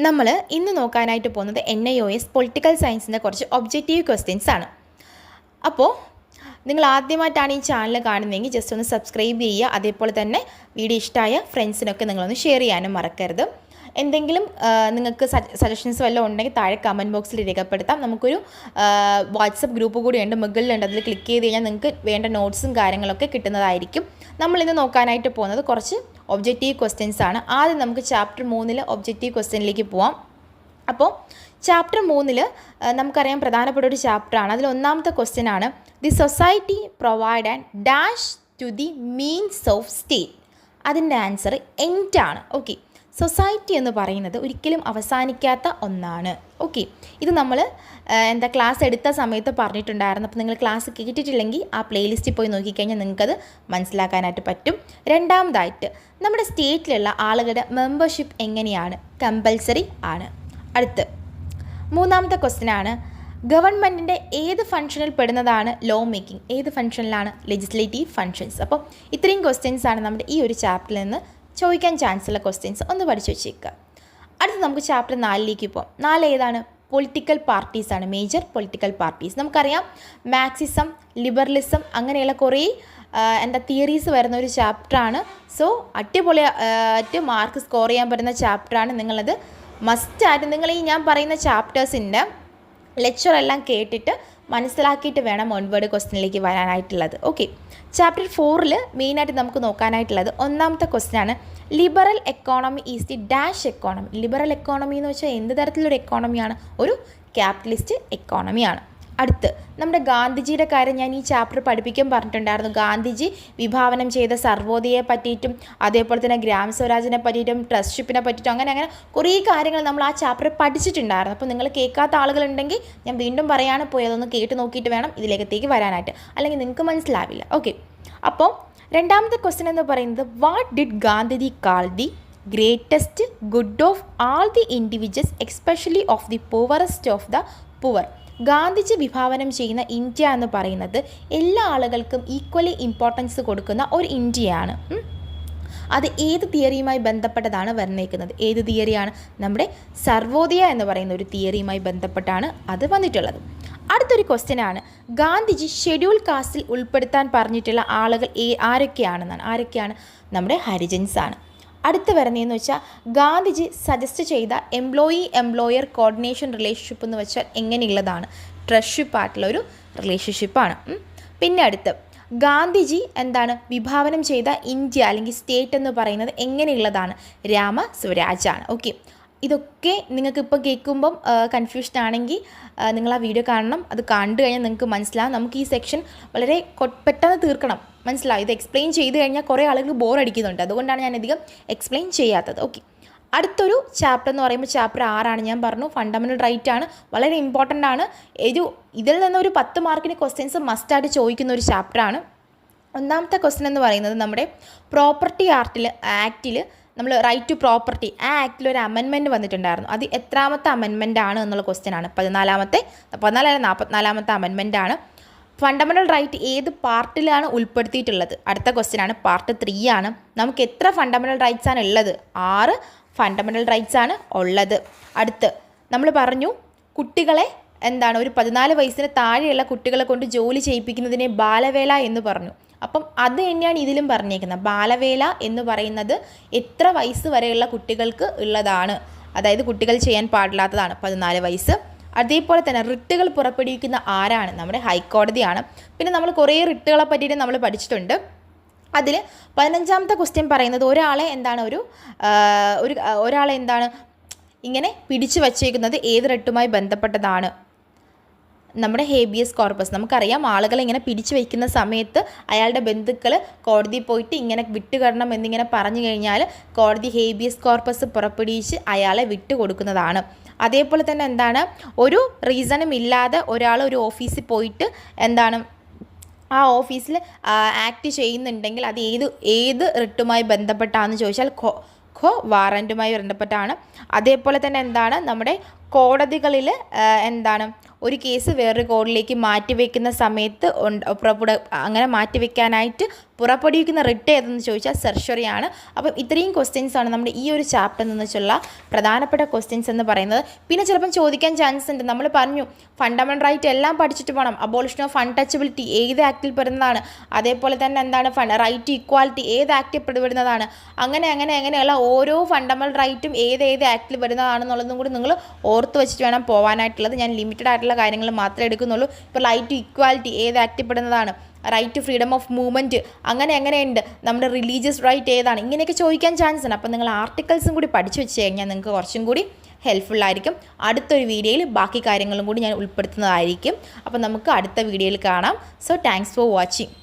നമ്മൾ ഇന്ന് നോക്കാനായിട്ട് പോകുന്നത് NIOS പൊളിറ്റിക്കൽ സയൻസിൻ്റെ കുറച്ച് ഒബ്ജക്റ്റീവ് ക്വസ്റ്റ്യൻസ് ആണ്. അപ്പോൾ നിങ്ങൾ ആദ്യമായിട്ടാണ് ഈ ചാനൽ കാണുന്നതെങ്കിൽ ജസ്റ്റ് ഒന്ന് സബ്സ്ക്രൈബ് ചെയ്യുക. അതേപോലെ തന്നെ വീഡിയോ ഇഷ്ടമായ ഫ്രണ്ട്സിനൊക്കെ നിങ്ങളൊന്ന് ഷെയർ ചെയ്യാനും മറക്കരുത്. എന്തെങ്കിലും നിങ്ങൾക്ക് സജഷൻസ് വല്ലതും ഉണ്ടെങ്കിൽ താഴെ കമൻറ്റ് ബോക്സിൽ രേഖപ്പെടുത്താം. നമുക്കൊരു വാട്സപ്പ് ഗ്രൂപ്പ് കൂടിയുണ്ട്, മുകളിലുണ്ട്. അതിൽ ക്ലിക്ക് ചെയ്ത് കഴിഞ്ഞാൽ നിങ്ങൾക്ക് വേണ്ട നോട്ട്സും കാര്യങ്ങളൊക്കെ കിട്ടുന്നതായിരിക്കും. നമ്മളിന്ന് നോക്കാനായിട്ട് പോകുന്നത് കുറച്ച് ഒബ്ജക്റ്റീവ് ക്വസ്റ്റ്യൻസ് ആണ്. ആദ്യം നമുക്ക് ചാപ്റ്റർ 3 ഒബ്ജക്റ്റീവ് ക്വസ്റ്റ്യനിലേക്ക് പോവാം. അപ്പോൾ ചാപ്റ്റർ 3 നമുക്കറിയാം പ്രധാനപ്പെട്ട ഒരു ചാപ്റ്ററാണ്. അതിൽ ഒന്നാമത്തെ ക്വസ്റ്റ്യൻ ആണ്, the society provide and dash to the means of state. അതിൻ്റെ ആൻസർ എൻറ്റാണ്. ഓക്കെ, സൊസൈറ്റി എന്ന് പറയുന്നത് ഒരിക്കലും അവസാനിക്കാത്ത ഒന്നാണ്. ഓക്കെ, ഇത് നമ്മൾ ക്ലാസ് എടുത്ത സമയത്ത് പറഞ്ഞിട്ടുണ്ടായിരുന്നു. അപ്പോൾ നിങ്ങൾ ക്ലാസ് കേട്ടിട്ടില്ലെങ്കിൽ ആ പ്ലേലിസ്റ്റിൽ പോയി നോക്കിക്കഴിഞ്ഞാൽ നിങ്ങൾക്കത് മനസ്സിലാക്കാനായിട്ട് പറ്റും. രണ്ടാമതായിട്ട് നമ്മുടെ സ്റ്റേറ്റിലുള്ള ആളുകളുടെ മെമ്പർഷിപ്പ് എങ്ങനെയാണ്? കമ്പൽസറി ആണ്. അടുത്ത് മൂന്നാമത്തെ ക്വസ്റ്റ്യൻ ആണ്, ഗവൺമെൻറ്റിൻ്റെ ഏത് ഫംഗ്ഷനിൽ പെടുന്നതാണ് ലോ മേക്കിംഗ്? ഏത് ഫംഗ്ഷനിലാണ്? Legislative functions. അപ്പോൾ ഇത്രയും ക്വസ്റ്റ്യൻസ് ആണ് നമ്മുടെ ഈ ഒരു ചാപ്റ്ററിൽ നിന്ന് ചോദിക്കാൻ ചാൻസ് ഉള്ള ക്വസ്റ്റ്യൻസ്. ഒന്ന് പഠിച്ചു വെച്ചേക്കുക. അടുത്ത് നമുക്ക് ചാപ്റ്റർ 4ലേക്ക് പോകാം. 4 ഏതാണ്? പൊളിറ്റിക്കൽ പാർട്ടീസാണ്, മേജർ പൊളിറ്റിക്കൽ പാർട്ടീസ്. നമുക്കറിയാം മാർക്സിസം, ലിബറലിസം അങ്ങനെയുള്ള കുറേ തിയറീസ് വരുന്ന ഒരു ചാപ്റ്ററാണ്. സോ അടിപൊളിയായിട്ട് മാർക്ക് സ്കോർ ചെയ്യാൻ പറ്റുന്ന ചാപ്റ്ററാണ്. നിങ്ങളത് മസ്റ്റായിട്ട് നിങ്ങൾ ഈ ഞാൻ പറയുന്ന ചാപ്റ്റേഴ്സിൻ്റെ ലെക്ചറെല്ലാം കേട്ടിട്ട് മനസ്സിലാക്കിയിട്ട് വേണം ഓൺവേർഡ് ക്വസ്റ്റ്യനിലേക്ക് വരാനായിട്ടുള്ളത്. ഓക്കെ, ചാപ്റ്റർ 4 മെയിനായിട്ട് നമുക്ക് നോക്കാനായിട്ടുള്ളത് ഒന്നാമത്തെ ക്വസ്റ്റ്യൻ ആണ്, liberal economy is the dash economy. Liberal economy എന്ന് വെച്ചാൽ എന്ത് തരത്തിലൊരു എക്കോണമിയാണ്? ഒരു ക്യാപിറ്റലിസ്റ്റ് എക്കോണമിയാണ്. അടുത്ത് നമ്മുടെ ഗാന്ധിജിയുടെ കാര്യം ഞാൻ ഈ ചാപ്റ്റർ പഠിപ്പിക്കാൻ പറഞ്ഞിട്ടുണ്ടായിരുന്നു. ഗാന്ധിജി വിഭാവനം ചെയ്ത സർവോദയെ പറ്റിയിട്ടും അതേപോലെ തന്നെ ഗ്രാമസ്വരാജിനെ പറ്റിയിട്ടും ട്രസ്റ്റ്ഷിപ്പിനെ പറ്റിയിട്ടും അങ്ങനെ കുറേ കാര്യങ്ങൾ നമ്മൾ ആ ചാപ്റ്റർ പഠിച്ചിട്ടുണ്ടായിരുന്നു. അപ്പോൾ നിങ്ങൾ കേൾക്കാത്ത ആളുകളുണ്ടെങ്കിൽ ഞാൻ വീണ്ടും പറയാണ്, പോയി അതൊന്ന് കേട്ട് നോക്കിയിട്ട് വേണം ഇതിലേക്കത്തേക്ക് വരാനായിട്ട്, അല്ലെങ്കിൽ നിങ്ങൾക്ക് മനസ്സിലാവില്ല. ഓക്കെ, അപ്പോൾ രണ്ടാമത്തെ ക്വസ്റ്റ്യൻ എന്ന് പറയുന്നത്, what did Gandhiji call the greatest good of all the individuals especially of the poorest of the poor? Gandhiji വിഭാവനം ചെയ്യുന്ന ഇന്ത്യ എന്ന് പറയുന്നത് എല്ലാ ആളുകൾക്കും ഈക്വലി ഇമ്പോർട്ടൻസ് കൊടുക്കുന്ന ഒരു ഇന്ത്യയാണ്. അത് ഏത് തിയറിയുമായി ബന്ധപ്പെട്ടതാണ് വന്നേക്കുന്നത്? ഏത് തിയറിയാണ്? നമ്മുടെ സർവോദയ എന്ന് പറയുന്ന ഒരു തിയറിയുമായി ബന്ധപ്പെട്ടാണ് അത് വന്നിട്ടുള്ളത്. അടുത്തൊരു ക്വസ്റ്റ്യൻ ആണ്, ഗാന്ധിജി ഷെഡ്യൂൾ കാസ്റ്റിൽ ഉൾപ്പെടുത്താൻ പറഞ്ഞിട്ടുള്ള ആളുകൾ ആരൊക്കെയാണെന്നാണ്. ആരൊക്കെയാണ്? നമ്മുടെ ഹരിജൻസ് ആണ്. അടുത്ത് വരുന്നതെന്ന് വെച്ചാൽ ഗാന്ധിജി സജസ്റ്റ് ചെയ്ത എംപ്ലോയർ കോർഡിനേഷൻ റിലേഷൻഷിപ്പ് എന്ന് വെച്ചാൽ എങ്ങനെയുള്ളതാണ്? ട്രസ്റ്റ്ഷിപ്പ് ആയിട്ടുള്ള ഒരു റിലേഷൻഷിപ്പാണ്. പിന്നെ അടുത്ത് ഗാന്ധിജി വിഭാവനം ചെയ്ത ഇന്ത്യ അല്ലെങ്കിൽ സ്റ്റേറ്റ് എന്ന് പറയുന്നത് എങ്ങനെയുള്ളതാണ്? രാമസ്വരാജാണ്. ഓക്കെ, ഇതൊക്കെ നിങ്ങൾക്ക് ഇപ്പോൾ കേൾക്കുമ്പം കൺഫ്യൂഷൻ ആണെങ്കിൽ നിങ്ങൾ ആ വീഡിയോ കാണണം. അത് കണ്ടു കഴിഞ്ഞാൽ നിങ്ങൾക്ക് മനസ്സിലാവും. നമുക്ക് ഈ സെക്ഷൻ വളരെ പെട്ടെന്ന് തീർക്കണം, മനസ്സിലാവും. ഇത് എക്സ്പ്ലെയിൻ ചെയ്ത് കഴിഞ്ഞാൽ കുറേ ആളുകൾ ബോർ അടിക്കുന്നുണ്ട്. അതുകൊണ്ടാണ് ഞാൻ അധികം എക്സ്പ്ലെയിൻ ചെയ്യാത്തത്. ഓക്കെ, അടുത്തൊരു ചാപ്റ്റർ എന്ന് പറയുമ്പോൾ ചാപ്റ്റർ 6 ഞാൻ പറഞ്ഞു, ഫണ്ടമെൻ്റൽ റൈറ്റ് ആണ്. വളരെ ഇമ്പോർട്ടൻ്റ് ആണ്. ഇതിൽ നിന്നൊരു 10 മാർക്കിന് ക്വസ്റ്റ്യൻസ് മസ്റ്റായിട്ട് ചോദിക്കുന്ന ഒരു ചാപ്റ്ററാണ്. ഒന്നാമത്തെ ക്വസ്റ്റ്യൻ എന്ന് പറയുന്നത്, നമ്മുടെ പ്രോപ്പർട്ടി ആക്റ്റിൽ നമ്മൾ റൈറ്റ് ടു പ്രോപ്പർട്ടി ആ ആക്റ്റിൽ ഒരു അമെൻമെൻറ്റ് വന്നിട്ടുണ്ടായിരുന്നു. അത് എത്രാമത്തെ അമെൻമെൻ്റ് ആണ് എന്നുള്ള ക്വസ്റ്റ്യൻ ആണ്. 44 അമെൻമെൻ്റ് ആണ്. ഫണ്ടമെൻ്റൽ റൈറ്റ് ഏത് പാർട്ടിലാണ് ഉൾപ്പെടുത്തിയിട്ടുള്ളത്? അടുത്ത ക്വസ്റ്റ്യൻ ആണ്. പാർട്ട് 3 ആണ്. നമുക്ക് എത്ര ഫണ്ടമെൻ്റൽ റൈറ്റ്സ് ആണ് ഉള്ളത്? 6 ഫണ്ടമെൻ്റൽ റൈറ്റ്സ് ആണ് ഉള്ളത്. അടുത്ത് നമ്മൾ പറഞ്ഞു, കുട്ടികളെ ഒരു 14 വയസ്സിന് താഴെയുള്ള കുട്ടികളെ കൊണ്ട് ജോലി ചെയ്യിപ്പിക്കുന്നതിനെ ബാലവേല എന്ന് പറഞ്ഞു. അപ്പം അത് തന്നെയാണ് ഇതിലും പറഞ്ഞേക്കുന്നത്. ബാലവേല എന്ന് പറയുന്നത് എത്ര വയസ്സ് വരെയുള്ള കുട്ടികൾക്ക് ഉള്ളതാണ്, അതായത് കുട്ടികൾ ചെയ്യാൻ പാടില്ലാത്തതാണ് 14 വയസ്സ്. അതേപോലെ തന്നെ റിട്ടുകൾ പുറപ്പെടുവിക്കുന്ന ആരാണ്? നമ്മുടെ ഹൈക്കോടതിയാണ്. പിന്നെ നമ്മൾ കുറേ റിട്ടുകളെ പറ്റിയിട്ട് നമ്മൾ പഠിച്ചിട്ടുണ്ട്. അതിൽ 15ാമത്തെ ക്വസ്റ്റ്യൻ പറയുന്നത്, ഒരാളെ ഇങ്ങനെ പിടിച്ചു വച്ചേക്കുന്നത് ഏത് റിട്ടുമായി ബന്ധപ്പെട്ടതാണ്? നമ്മുടെ ഹേബിയസ് കോർപ്പസ്. നമുക്കറിയാം, ആളുകളെ ഇങ്ങനെ പിടിച്ചു വയ്ക്കുന്ന സമയത്ത് അയാളുടെ ബന്ധുക്കൾ കോടതിയിൽ പോയിട്ട് ഇങ്ങനെ വിട്ടുകിടണം എന്നിങ്ങനെ പറഞ്ഞു കഴിഞ്ഞാൽ കോടതി ഹേബിയസ് കോർപ്പസ് പുറപ്പെടുവിച്ച് അയാളെ വിട്ടുകൊടുക്കുന്നതാണ്. അതേപോലെ തന്നെ ഒരു റീസണും ഇല്ലാതെ ഒരാൾ ഒരു ഓഫീസിൽ പോയിട്ട് ആ ഓഫീസിൽ ആക്ട് ചെയ്യുന്നുണ്ടെങ്കിൽ അത് ഏത് റിട്ടുമായി ബന്ധപ്പെട്ടാണെന്ന് ചോദിച്ചാൽ വാറൻറ്റുമായി ബന്ധപ്പെട്ടാണ്. അതേപോലെ തന്നെ നമ്മുടെ കോടതികളിൽ ഒരു കേസ് വേറൊരു കോടതിയിലേക്ക് മാറ്റിവെക്കുന്ന സമയത്ത് അങ്ങനെ മാറ്റിവെക്കാനായിട്ട് പുറപ്പെടുവിക്കുന്ന റിട്ട് ഏതെന്ന് ചോദിച്ചാൽ സെർഷറിയാണ്. അപ്പം ഇത്രയും ക്വസ്റ്റ്യൻസ് ആണ് നമ്മുടെ ഈ ഒരു ചാപ്റ്ററിൽ നിന്നുള്ള പ്രധാനപ്പെട്ട ക്വസ്റ്റ്യൻസ് എന്ന് പറയുന്നത്. പിന്നെ ചിലപ്പം ചോദിക്കാൻ ചാൻസ് ഉണ്ട്. നമ്മൾ പറഞ്ഞു ഫണ്ടമെൻ്റൽ റൈറ്റ് എല്ലാം പഠിച്ചിട്ട് പോകണം. അബോളിഷൻ ഓഫ് അൺടച്ചബിലിറ്റി ഏത് ആക്റ്റിൽ പെടുന്നതാണ്, അതേപോലെ തന്നെ എന്താണ് റൈറ്റ് ടു ഇക്വാലിറ്റി ഏത് ആക്റ്റിൽ പെടുന്നതാണ്, അങ്ങനെയുള്ള ഓരോ ഫണ്ടമെൻ്റൽ റൈറ്റും ഏത് ആക്റ്റിൽ വരുന്നതാണെന്നുള്ളതും കൂടി നിങ്ങൾ ഓർത്ത് വെച്ചിട്ട് വേണം പോകാനായിട്ടുള്ളത്. ഞാൻ ലിമിറ്റഡ് ആയിട്ടുള്ള കാര്യങ്ങൾ മാത്രമേ എടുക്കുന്നുള്ളൂ. ഇപ്പോൾ റൈറ്റ് ടു ഇക്വാലിറ്റി ഏത് ആക്റ്റിൽ പെടുന്നതാണ്, right to freedom of movement അങ്ങനെയുണ്ട്, നമ്മുടെ റിലീജിയസ് റൈറ്റ് ഏതാണ്, ഇങ്ങനെയൊക്കെ ചോദിക്കാൻ ചാൻസ് ഉണ്ട്. അപ്പോൾ നിങ്ങൾ ആർട്ടിക്കിൾസും കൂടി പഠിച്ചു വെച്ച് കഴിഞ്ഞാൽ നിങ്ങൾക്ക് കുറച്ചും കൂടി ഹെൽപ്ഫുള്ളായിരിക്കും. അടുത്തൊരു വീഡിയോയിൽ ബാക്കി കാര്യങ്ങളും കൂടി ഞാൻ ഉൾപ്പെടുത്തുന്നതായിരിക്കും. അപ്പോൾ നമുക്ക് അടുത്ത വീഡിയോയിൽ കാണാം. So thanks for watching.